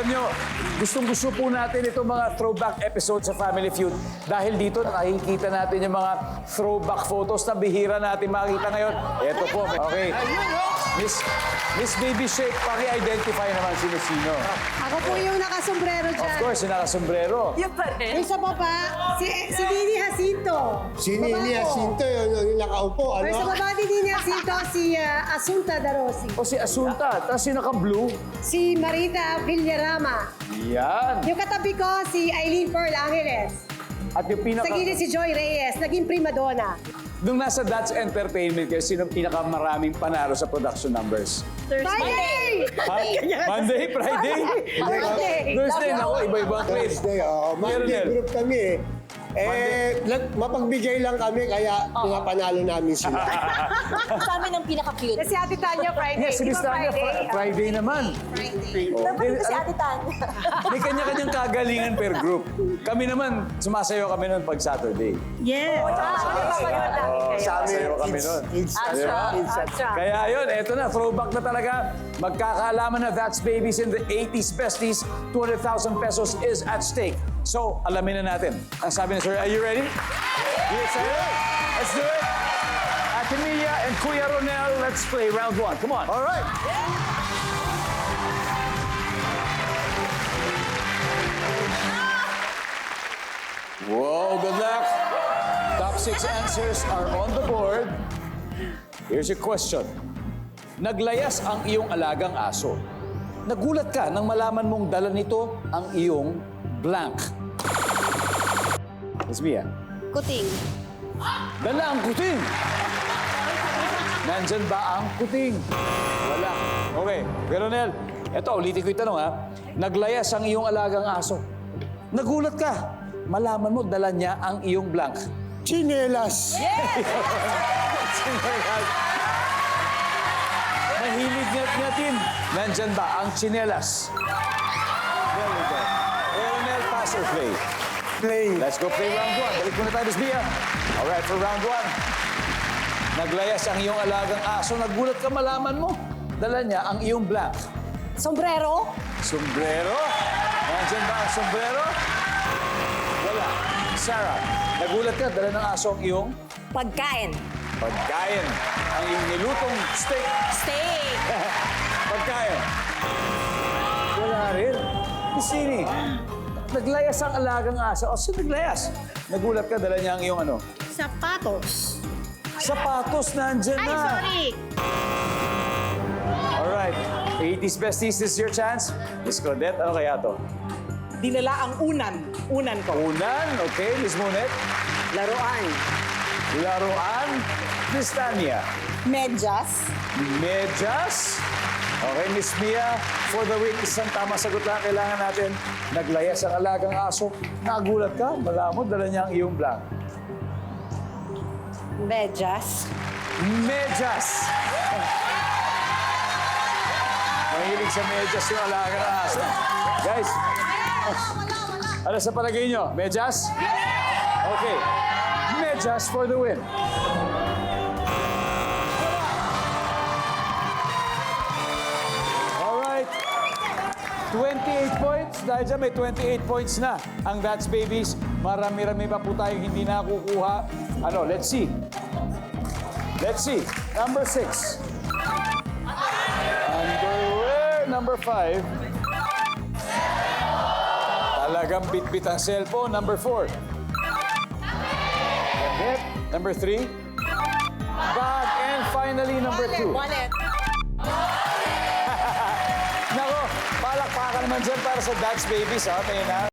nyo, gustong-gusto po natin itong mga throwback episodes sa Family Feud. Dahil dito, nakikita natin yung mga throwback photos na bihira natin makita ngayon. Ito po, okay. Miss Baby Shake, paki-identify naman sino-sino. Ako po yung nakasombrero dyan. Of course, yung nakasombrero. Yung pa rin. Yung sa baba, si Nini Jacinto. Si Nini Jacinto, yung nakaupo, Pero sa ano? baba ni Nini Jacinto, si Asunta Darosi. O si Asunta, tapos yung naka-blue. Si Marita Villarama. Yan. Yung katabi ko, si Eileen Pearl Angeles. At yung pinaka... Sa gilid si Joy Reyes, naging prima donna. Nung nasa That's Entertainment kayo, sino pinakamaraming panalo sa production numbers? Friday! Monday? Friday? Thursday. Thursday, naku, iba-ibang grade. Thursday, Monday Meron group kami eh. Mapagbigay lang kami, kaya pinapanalo namin sila. Sa amin ang pinaka-cute. Kasi Ate Tanya Friday. Yes, si Di Miss ba Tanya, Friday naman. Friday. Dapat ito si Ate Tanya. May kanya-kanyang kagalingan per group. Kami naman, sumasayo kami nun pag Saturday. Yes. Sumasayo kami nun. Kaya yun, eto na, throwback na talaga. Magkakaalaman na That's Babies in the 80s Besties, 200,000 pesos is at stake. So, alamin na natin. Ang sabi ni Sir, are you ready? You excited? Let's do it! Ate Mia and Kuya Ronel, let's play round one. Come on. Alright. Whoa, good luck. Top 6 answers are on the board. Here's your question. Naglayas ang iyong alagang aso. Nagulat ka nang malaman mong dala nito ang iyong blank. Miss Mia. Kuting. Dala ang kuting. Nandyan ba ang kuting? Wala. Okay, Veronel, eto, ulitin ko yung tanong ha. Naglayas ang iyong alagang aso. Nagulat ka. Malaman mo, dala niya ang iyong blank. Chinelas. Mahilig ngat-ngatin. Nandyan ba ang tsinelas? There we go. Veronel, pass or play? Play. Let's go play round one. Balik muna tayo, Miss Mia. Alright, for round one. Naglayas ang iyong alagang aso. Nagulat ka, malaman mo. Dala niya ang iyong blank. Sombrero? Sombrero? Nandyan ba ang sombrero? Wala. Sarah, nagulat ka, dala ng aso ang iyong Pagkain. pagkain. Ang iyong nilutong steak. Steak. Pagkain. Wala rin. Sini, naglayas ang alagang aso. O, sino naglayas? Nagulat ka, dala niya ang iyong ano? Sapatos. Sapatos nandyan Ay, na. sorry. Alright. 80s Besties, this is your chance. Miss Claudette, ano kaya to? Dinala ang unan. Unan ko. Unan, okay. Miss Monet. Laruan. Laruan. Miss Tanya. Medyas. Medyas. Okay, Miss Mia, for the win, isang tama sagot lang kailangan natin. Naglayas ang alagang aso. Nagulat ka, malamod, dala niya ang iyong blank. Medyas. Medyas. Mahilig sa medyas yung alagang aso. Guys, ano sa palagay nyo? Medyas? Okay. Medyas for the win. Alright. 28 points. Dahil dyan may 28 points na ang That's Babies. Marami-rami pa po tayong hindi nakukuha. Ano, let's see. Let's see. Number 6. Underwear. Number 5. Talagang bit-bit ang cellphone. Number 4. Damit. Number 3. Bag. And finally, number 2. Wallet. Nako, palakpakan naman dyan para sa That's Babies, ha? May na.